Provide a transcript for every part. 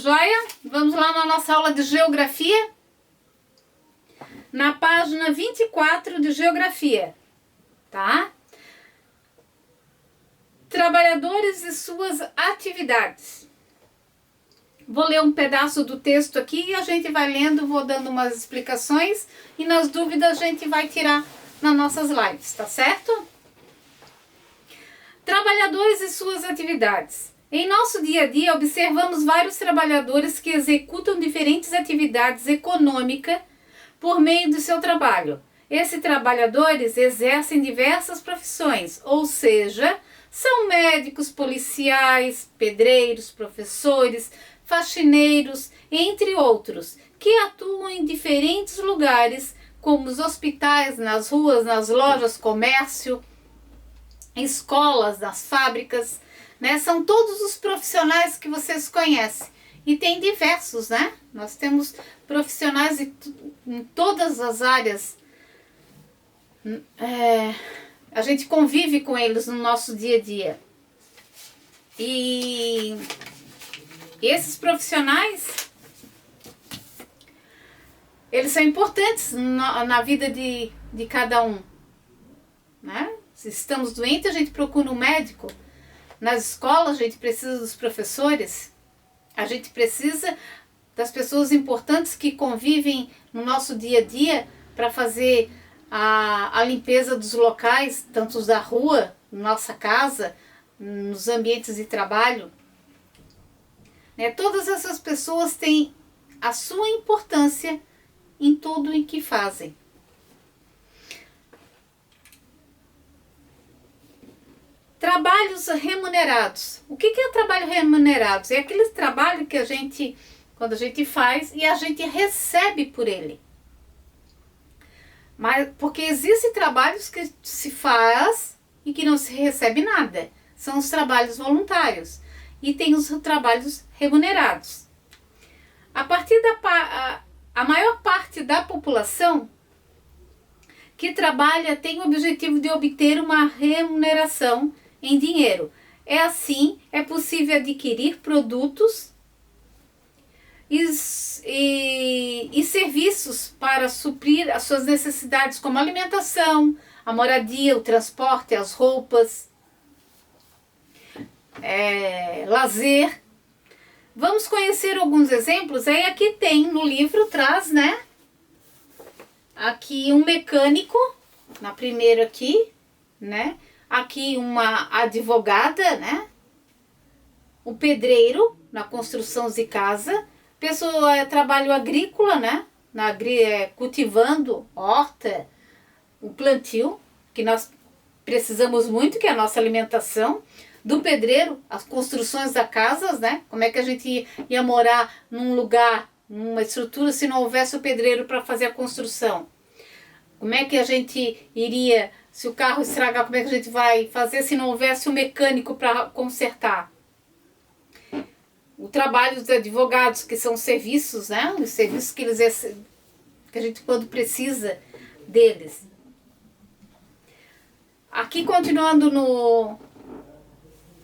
joia? Vamos lá na nossa aula de geografia? Na página 24 de geografia, tá? Trabalhadores e suas atividades. Vou ler um pedaço do texto aqui e a gente vai lendo, vou dando umas explicações e nas dúvidas a gente vai tirar nas nossas lives, tá certo? Trabalhadores e suas atividades. Em nosso dia a dia, observamos vários trabalhadores que executam diferentes atividades econômicas por meio do seu trabalho. Esses trabalhadores exercem diversas profissões, ou seja, são médicos, policiais, pedreiros, professores, faxineiros, entre outros, que atuam em diferentes lugares, como os hospitais, nas ruas, nas lojas, comércio, escolas, nas fábricas, né? São todos os profissionais que vocês conhecem. E tem diversos, né? Nós temos profissionais em todas as áreas. A gente convive com eles no nosso dia a dia. E esses profissionais, eles são importantes na vida de cada um, né? Se estamos doentes, a gente procura um médico. Nas escolas, a gente precisa dos professores. A gente precisa das pessoas importantes que convivem no nosso dia a dia para fazer a limpeza dos locais, tanto da rua, nossa casa, nos ambientes de trabalho. Né? Todas essas pessoas têm a sua importância em tudo em que fazem. Trabalhos remunerados. O que é trabalho remunerado? É aquele trabalho que quando a gente faz e a gente recebe por ele. Mas porque existem trabalhos que se faz e que não se recebe nada. São os trabalhos voluntários. E tem os trabalhos remunerados. A maior parte da população que trabalha tem o objetivo de obter uma remuneração em dinheiro. Assim, é possível adquirir produtos e serviços para suprir as suas necessidades, como a alimentação, a moradia, o transporte, as roupas, lazer. Vamos conhecer alguns exemplos. Aí aqui tem no livro, traz, né? Aqui um mecânico, na primeira aqui, né? Aqui uma advogada, né? Um pedreiro na construção de casa. Pessoa trabalho agrícola, né? Cultivando horta, o plantio, que nós precisamos muito, que é a nossa alimentação. Do pedreiro, as construções das casas, né? Como é que a gente ia morar num lugar, numa estrutura, se não houvesse o pedreiro para fazer a construção? Como é que a gente iria, se o carro estragar, como é que a gente vai fazer se não houvesse um mecânico para consertar? O trabalho dos advogados, que são serviços, né? Os serviços que a gente quando precisa deles. Aqui, continuando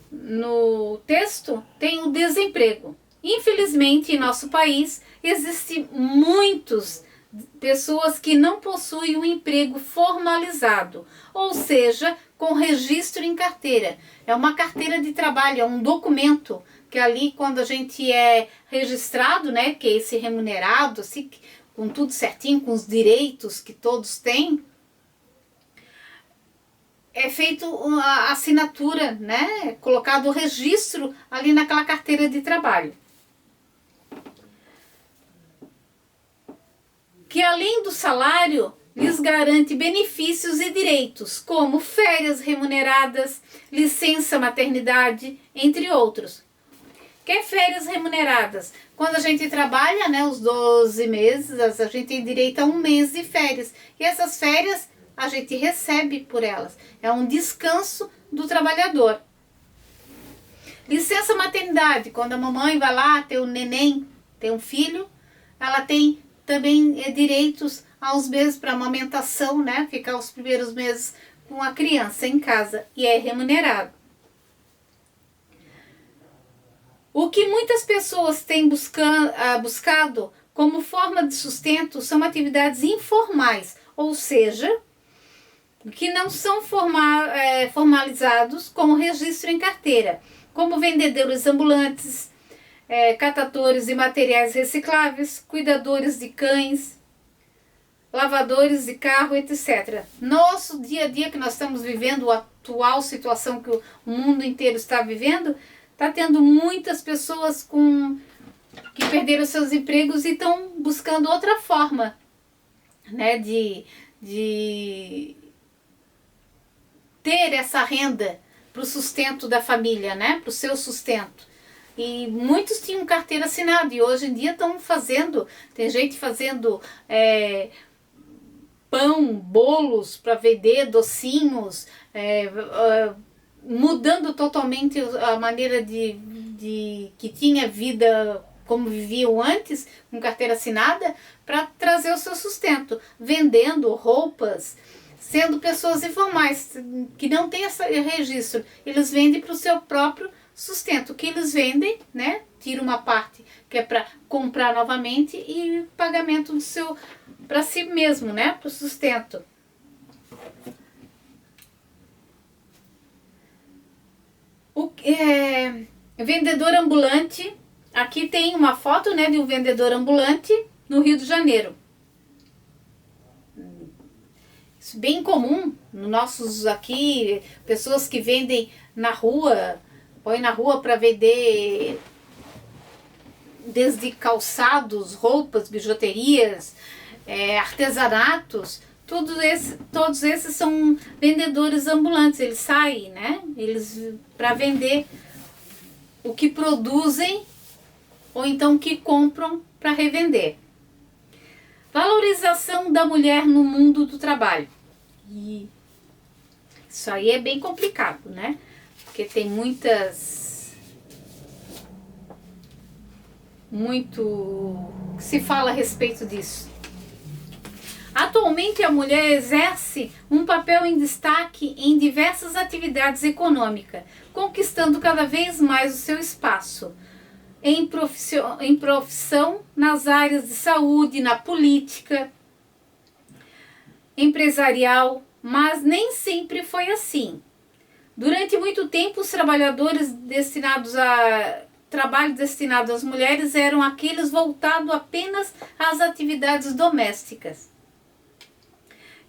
no texto, tem o desemprego. Infelizmente, em nosso país, existem muitas pessoas que não possuem um emprego formalizado, ou seja, com registro em carteira. É uma carteira de trabalho, é um documento que ali, quando a gente é registrado, né, que é esse remunerado, assim, com tudo certinho, com os direitos que todos têm, é feito a assinatura, né, colocado o registro ali naquela carteira de trabalho. Que além do salário, lhes garante benefícios e direitos, como férias remuneradas, licença maternidade, entre outros. Que é férias remuneradas? Quando a gente trabalha, né, os 12 meses, a gente tem direito a um mês de férias. E essas férias a gente recebe por elas. É um descanso do trabalhador. Licença maternidade, quando a mamãe vai lá ter um neném, tem um filho, ela tem também direitos aos meses para amamentação, né? Ficar os primeiros meses com a criança em casa e é remunerado. O que muitas pessoas têm buscado como forma de sustento são atividades informais, ou seja, que não são formalizados como registro em carteira, como vendedores ambulantes, catadores de materiais recicláveis, cuidadores de cães, lavadores de carro, etc. Nosso dia a dia que nós estamos vivendo, a atual situação que o mundo inteiro está vivendo, está tendo muitas pessoas que perderam seus empregos e estão buscando outra forma, né, de ter essa renda para o sustento da família, né, para o seu sustento. E muitos tinham carteira assinada e hoje em dia estão fazendo, tem gente fazendo pão, bolos para vender, docinhos, mudando totalmente a maneira de que tinha vida como viviam antes, com carteira assinada, para trazer o seu sustento, vendendo roupas, sendo pessoas informais, que não tem esse registro. Eles vendem para o seu próprio sustento. O que eles vendem, né? Tira uma parte que é para comprar novamente e pagamento do seu para si mesmo, né? Para o sustento. Vendedor ambulante. Aqui tem uma foto, né, de um vendedor ambulante no Rio de Janeiro. Isso é bem comum nos nossos aqui, pessoas que vendem na rua, põe na rua para vender desde calçados, roupas, bijuterias, artesanatos. Todos esses são vendedores ambulantes. Eles saem, né? Eles para vender o que produzem ou então o que compram para revender. Valorização da mulher no mundo do trabalho. E isso aí é bem complicado, né? Porque tem muito que se fala a respeito disso. Atualmente a mulher exerce um papel em destaque em diversas atividades econômicas, conquistando cada vez mais o seu espaço em profissão nas áreas de saúde, na política, empresarial, mas nem sempre foi assim. Durante muito tempo, os trabalhos destinados às mulheres eram aqueles voltados apenas às atividades domésticas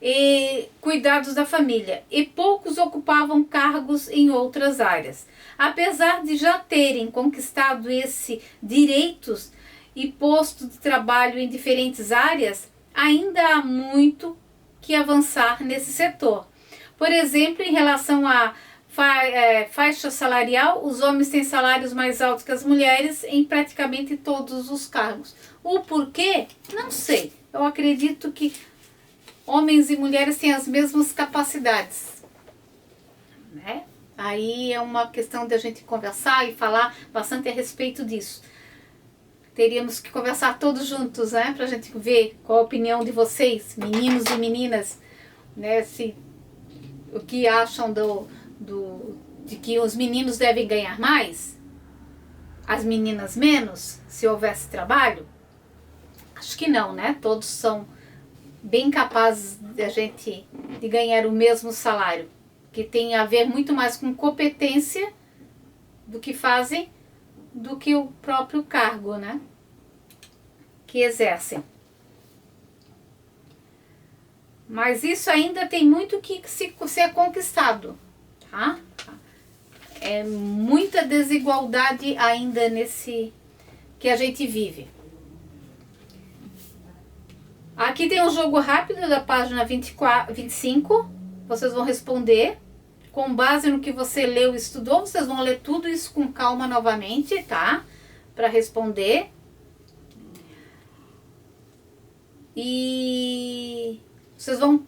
e cuidados da família, e poucos ocupavam cargos em outras áreas. Apesar de já terem conquistado esses direitos e posto de trabalho em diferentes áreas, ainda há muito que avançar nesse setor. Por exemplo, em relação à faixa salarial, os homens têm salários mais altos que as mulheres em praticamente todos os cargos. O porquê? Não sei. Eu acredito que homens e mulheres têm as mesmas capacidades, né? Aí é uma questão de a gente conversar e falar bastante a respeito disso. Teríamos que conversar todos juntos, né? Pra gente ver qual a opinião de vocês, meninos e meninas, né? O que acham de que os meninos devem ganhar mais, as meninas menos, se houvesse trabalho? Acho que não, né? Todos são bem capazes de ganhar o mesmo salário, que tem a ver muito mais com competência do que fazem, do que o próprio cargo, né, que exercem. Mas isso ainda tem muito que ser conquistado, tá? É muita desigualdade ainda nesse que a gente vive. Aqui tem um jogo rápido da página 25. Vocês vão responder com base no que você leu e estudou. Vocês vão ler tudo isso com calma novamente, tá? Para responder. E vocês vão,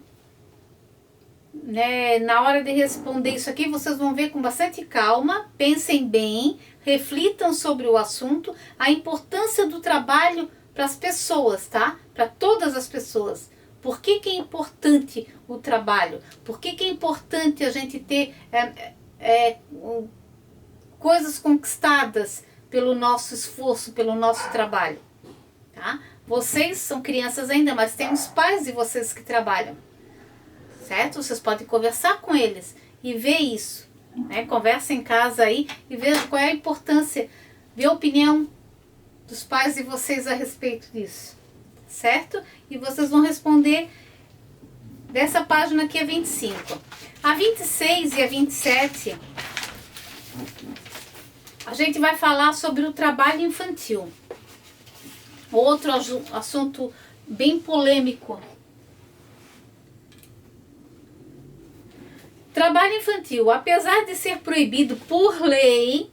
né, na hora de responder isso aqui, vocês vão ver com bastante calma. Pensem bem, reflitam sobre o assunto, a importância do trabalho para as pessoas, tá? Para todas as pessoas. Por que é importante o trabalho? Por que é importante a gente ter coisas conquistadas pelo nosso esforço, pelo nosso trabalho, tá? Vocês são crianças ainda, mas tem os pais de vocês que trabalham, certo? Vocês podem conversar com eles e ver isso, né? Conversa em casa aí e veja qual é a importância, ver a opinião dos pais de vocês a respeito disso, certo? E vocês vão responder dessa página aqui, a 25. A 26 e a 27, a gente vai falar sobre o trabalho infantil. Outro assunto bem polêmico. Trabalho infantil, apesar de ser proibido por lei,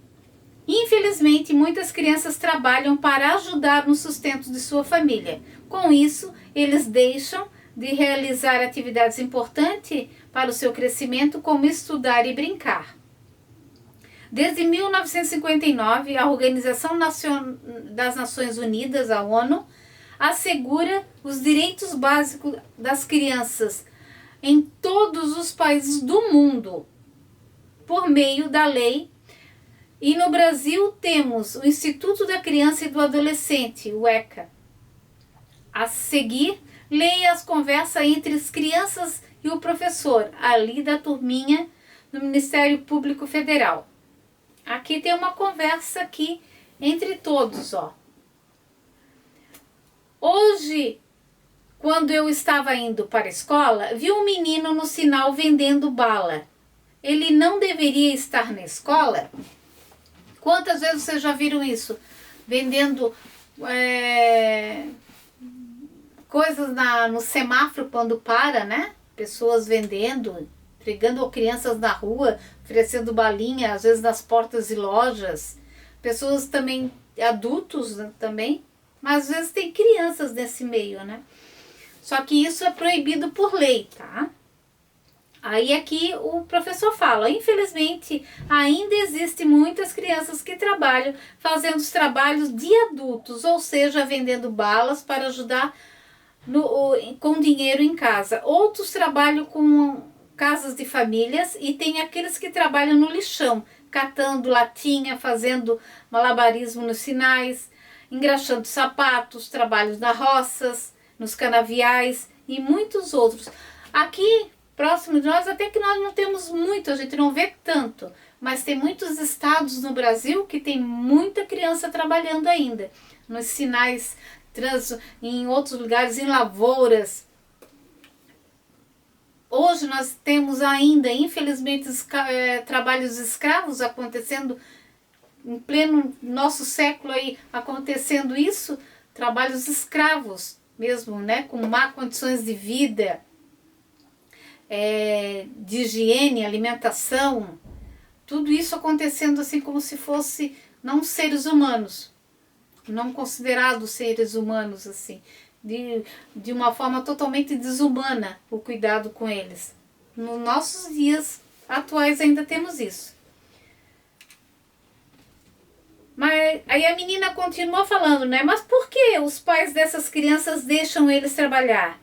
infelizmente muitas crianças trabalham para ajudar no sustento de sua família. Com isso, eles deixam de realizar atividades importantes para o seu crescimento, como estudar e brincar. Desde 1959, a Organização das Nações Unidas, a ONU, assegura os direitos básicos das crianças em todos os países do mundo, por meio da lei. E no Brasil temos o Instituto da Criança e do Adolescente, o ECA. A seguir, leia as conversas entre as crianças e o professor, ali da turminha do Ministério Público Federal. Aqui tem uma conversa aqui entre todos, ó. Hoje, quando eu estava indo para a escola, vi um menino no sinal vendendo bala. Ele não deveria estar na escola? Quantas vezes vocês já viram isso? Vendendo coisas no semáforo quando para, né? Pessoas vendendo, entregando crianças na rua, oferecendo balinha, às vezes nas portas de lojas. Pessoas também, adultos, né, também, mas às vezes tem crianças nesse meio, né? Só que isso é proibido por lei, tá? Aí aqui o professor fala, infelizmente ainda existem muitas crianças que trabalham fazendo os trabalhos de adultos, ou seja, vendendo balas para ajudar com dinheiro em casa. Outros trabalham com casas de famílias e tem aqueles que trabalham no lixão, catando latinha, fazendo malabarismo nos sinais, engraxando sapatos, trabalhos nas roças, nos canaviais e muitos outros. Aqui, próximo de nós, até que nós não temos muito, a gente não vê tanto, mas tem muitos estados no Brasil que tem muita criança trabalhando ainda, nos sinais, em outros lugares, em lavouras. Hoje nós temos ainda, infelizmente, trabalhos escravos acontecendo, em pleno nosso século aí, acontecendo isso, trabalhos escravos mesmo, né, com má condições de vida, de higiene, alimentação, tudo isso acontecendo assim como se fosse não seres humanos, não considerados seres humanos, assim, de uma forma totalmente desumana o cuidado com eles. Nos nossos dias atuais ainda temos isso. Mas aí a menina continua falando, né? Mas por que os pais dessas crianças deixam eles trabalhar?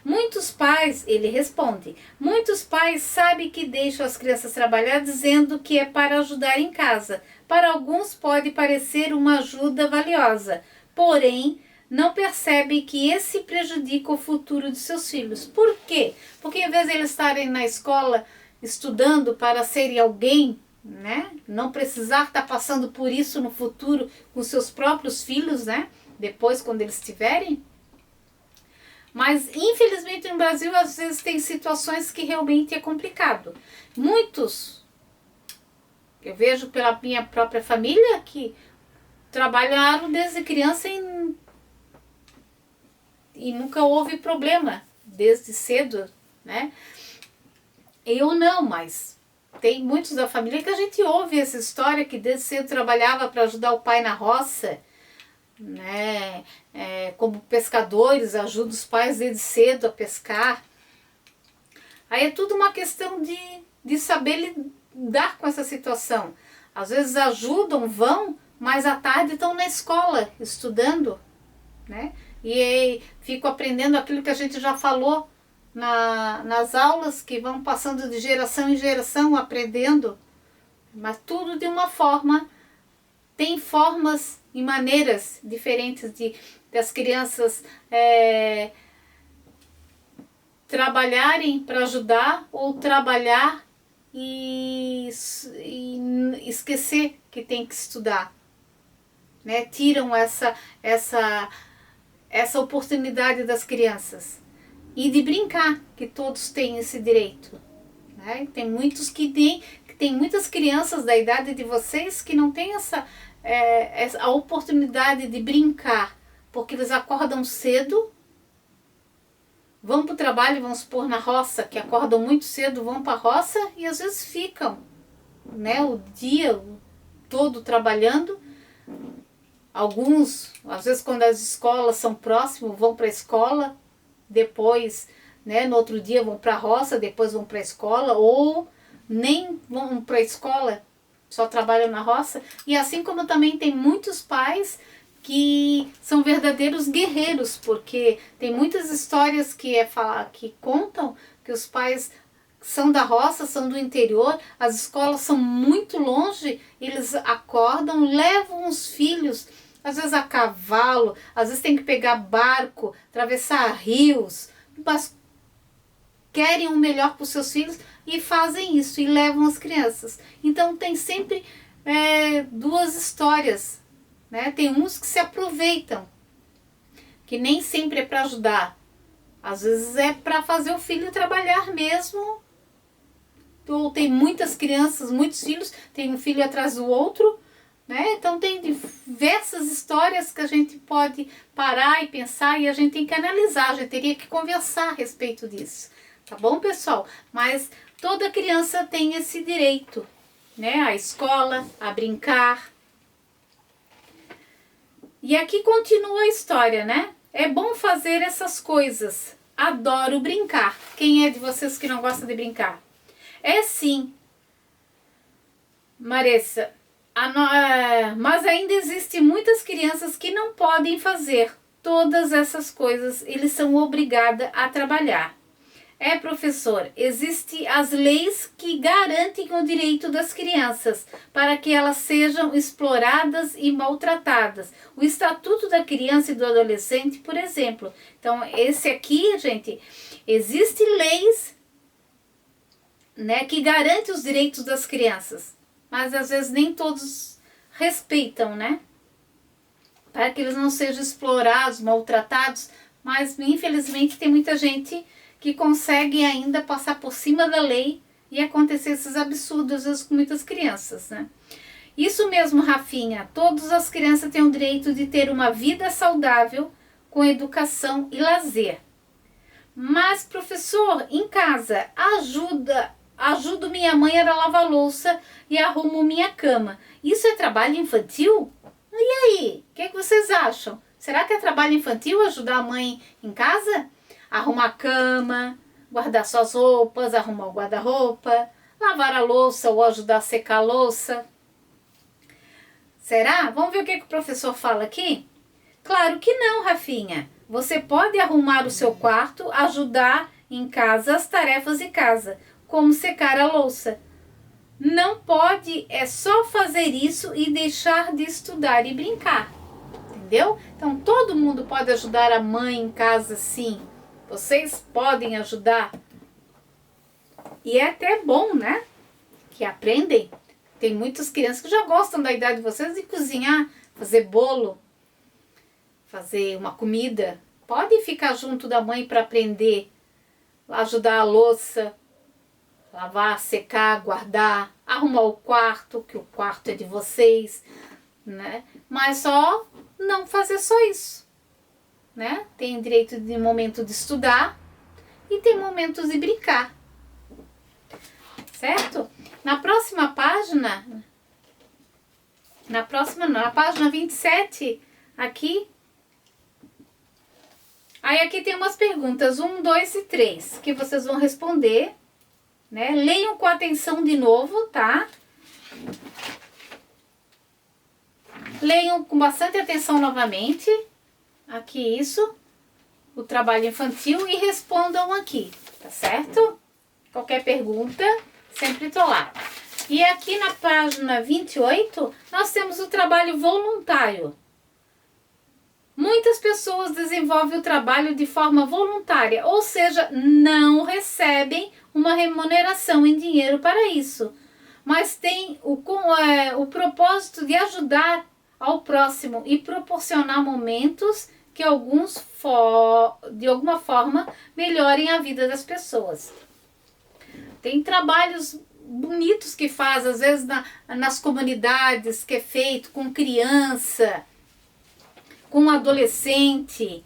Muitos pais, ele responde, muitos pais sabem que deixam as crianças trabalhar dizendo que é para ajudar em casa. Para alguns pode parecer uma ajuda valiosa, porém não percebe que esse prejudica o futuro de seus filhos. Por quê? Porque em vez de eles estarem na escola estudando para serem alguém, né, não precisar estar passando por isso no futuro com seus próprios filhos, né, depois quando eles tiverem. Mas infelizmente no Brasil às vezes tem situações que realmente é complicado. Muitos, eu vejo pela minha própria família, que trabalharam desde criança e nunca houve problema, desde cedo, né? Eu não, mas tem muitos da família que a gente ouve essa história, que desde cedo trabalhava para ajudar o pai na roça, né? Como pescadores, ajuda os pais desde cedo a pescar. Aí é tudo uma questão de saber lidar com essa situação. Às vezes ajudam, vão, mas à tarde estão na escola estudando, né? E aí fico aprendendo aquilo que a gente já falou nas aulas, que vão passando de geração em geração, aprendendo, mas tudo de uma forma tem formas e maneiras diferentes das crianças trabalharem para ajudar ou trabalhar e esquecer que tem que estudar, né? Tiram essa oportunidade das crianças e de brincar, que todos têm esse direito, né? Tem muitas crianças da idade de vocês que não têm a oportunidade de brincar, porque eles acordam cedo, vão para o trabalho, vamos supor na roça, que acordam muito cedo, vão para a roça e às vezes ficam, né, o dia todo trabalhando. Alguns, às vezes quando as escolas são próximas, vão para a escola, depois, né, no outro dia vão para a roça, depois vão para a escola, ou nem vão para a escola, só trabalham na roça. E assim como também tem muitos pais que são verdadeiros guerreiros, porque tem muitas histórias que contam que os pais são da roça, são do interior, as escolas são muito longe, eles acordam, levam os filhos, às vezes a cavalo, às vezes tem que pegar barco, atravessar rios, mas querem o melhor para os seus filhos e fazem isso, e levam as crianças. Então tem sempre duas histórias, né? Tem uns que se aproveitam, que nem sempre é para ajudar, às vezes é para fazer o filho trabalhar mesmo. Ou tem muitas crianças, muitos filhos, tem um filho atrás do outro, né? Então tem diversas histórias que a gente pode parar e pensar, e a gente tem que analisar, a gente teria que conversar a respeito disso, tá bom, pessoal? Mas toda criança tem esse direito, né? A escola, a brincar. E aqui continua a história, né? É bom fazer essas coisas. Adoro brincar. Quem é de vocês que não gosta de brincar? É sim, Marissa, mas ainda existem muitas crianças que não podem fazer todas essas coisas, eles são obrigados a trabalhar. Professor, existem as leis que garantem o direito das crianças para que elas sejam exploradas e maltratadas. O Estatuto da Criança e do Adolescente, por exemplo. Então, esse aqui, gente, existem leis, né, que garante os direitos das crianças, mas às vezes nem todos respeitam, né, para que eles não sejam explorados, maltratados, mas infelizmente tem muita gente que consegue ainda passar por cima da lei e acontecer esses absurdos às vezes com muitas crianças, né. Isso mesmo, Rafinha, todas as crianças têm o direito de ter uma vida saudável com educação e lazer. Mas, professor, em casa, ajudo minha mãe a lavar louça e arrumo minha cama. Isso é trabalho infantil? E aí, o que vocês acham? Será que é trabalho infantil ajudar a mãe em casa? Arrumar a cama, guardar suas roupas, arrumar o guarda-roupa, lavar a louça ou ajudar a secar a louça. Será? Vamos ver o que o professor fala aqui? Claro que não, Rafinha. Você pode arrumar o seu quarto, ajudar em casa as tarefas de casa, como secar a louça. Não pode só fazer isso e deixar de estudar e brincar, entendeu? Então todo mundo pode ajudar a mãe em casa, sim. Vocês podem ajudar. E é até bom, né? Que aprendem. Tem muitas crianças que já gostam da idade de vocês de cozinhar, fazer bolo, fazer uma comida. Pode ficar junto da mãe para aprender, ajudar a louça, lavar, secar, guardar, arrumar o quarto, que o quarto é de vocês, né? Mas só não fazer só isso, né? Tem direito de momento de estudar e tem momentos de brincar, certo? Na próxima página, na página 27, aqui, aí aqui tem umas perguntas, 1, 2 e 3, que vocês vão responder, né? Leiam com atenção de novo, tá? Leiam com bastante atenção novamente, aqui isso, o trabalho infantil, e respondam aqui, tá certo? Qualquer pergunta, sempre tô lá. E aqui na página 28, nós temos o trabalho voluntário. Muitas pessoas desenvolvem o trabalho de forma voluntária, ou seja, não recebem uma remuneração em dinheiro para isso, mas tem o propósito de ajudar ao próximo e proporcionar momentos que de alguma forma melhorem a vida das pessoas. Tem trabalhos bonitos que faz, às vezes nas comunidades, que é feito com criança, com adolescente.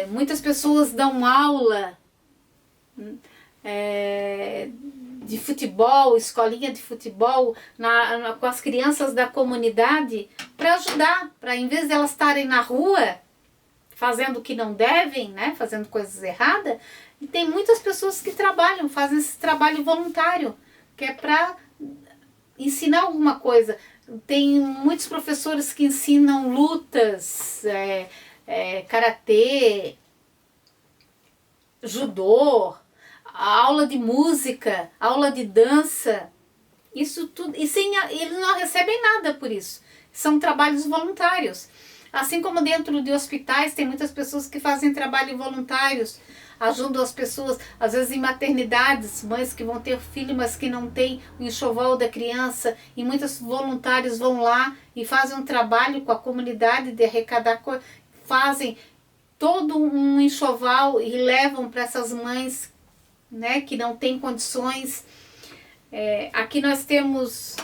Muitas pessoas dão aula de futebol, escolinha de futebol, com as crianças da comunidade, para ajudar, para em vez de elas estarem na rua fazendo o que não devem, né, fazendo coisas erradas, tem muitas pessoas que fazem esse trabalho voluntário, que é para ensinar alguma coisa. Tem muitos professores que ensinam lutas, karatê, judô, aula de música, aula de dança, isso tudo, e eles não recebem nada por isso. São trabalhos voluntários. Assim como dentro de hospitais tem muitas pessoas que fazem trabalho voluntários, ajudam as pessoas, às vezes em maternidades, mães que vão ter filho, mas que não tem o enxoval da criança, e muitos voluntários vão lá e fazem um trabalho com a comunidade de arrecadar, fazem todo um enxoval e levam para essas mães, né, que não têm condições. Aqui nós temos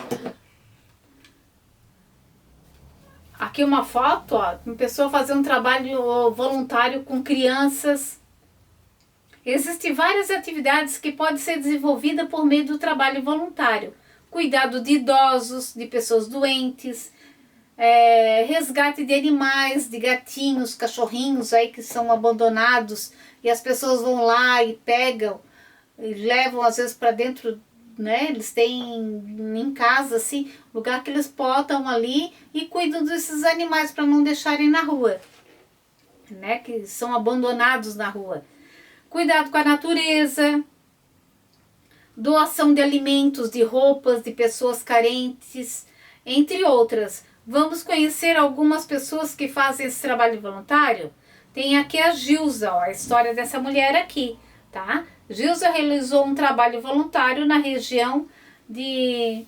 aqui uma foto, ó, uma pessoa fazendo um trabalho voluntário com crianças. Existem várias atividades que podem ser desenvolvidas por meio do trabalho voluntário. Cuidado de idosos, de pessoas doentes, resgate de animais, de gatinhos, cachorrinhos aí que são abandonados e as pessoas vão lá e pegam e levam às vezes para dentro, né? Eles têm em casa assim, lugar que eles botam ali e cuidam desses animais para não deixarem na rua, né? Que são abandonados na rua. Cuidado com a natureza, doação de alimentos, de roupas, de pessoas carentes, entre outras. Vamos conhecer algumas pessoas que fazem esse trabalho voluntário? Tem aqui a Gilza, ó, a história dessa mulher aqui, tá? Gilza realizou um trabalho voluntário na região de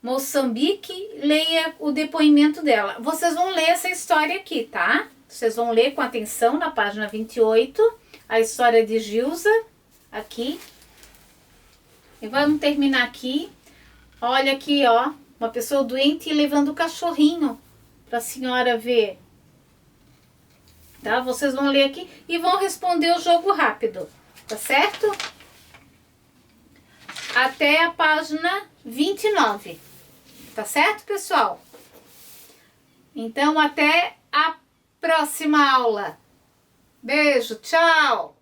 Moçambique. Leia o depoimento dela. Vocês vão ler essa história aqui, tá? Vocês vão ler com atenção na página 28, a história de Gilza, aqui. E vamos terminar aqui. Olha aqui, ó, uma pessoa doente levando o cachorrinho para a senhora ver. Tá? Vocês vão ler aqui e vão responder o jogo rápido, tá certo? Até a página 29, tá certo, pessoal? Então, até a próxima aula. Beijo, tchau!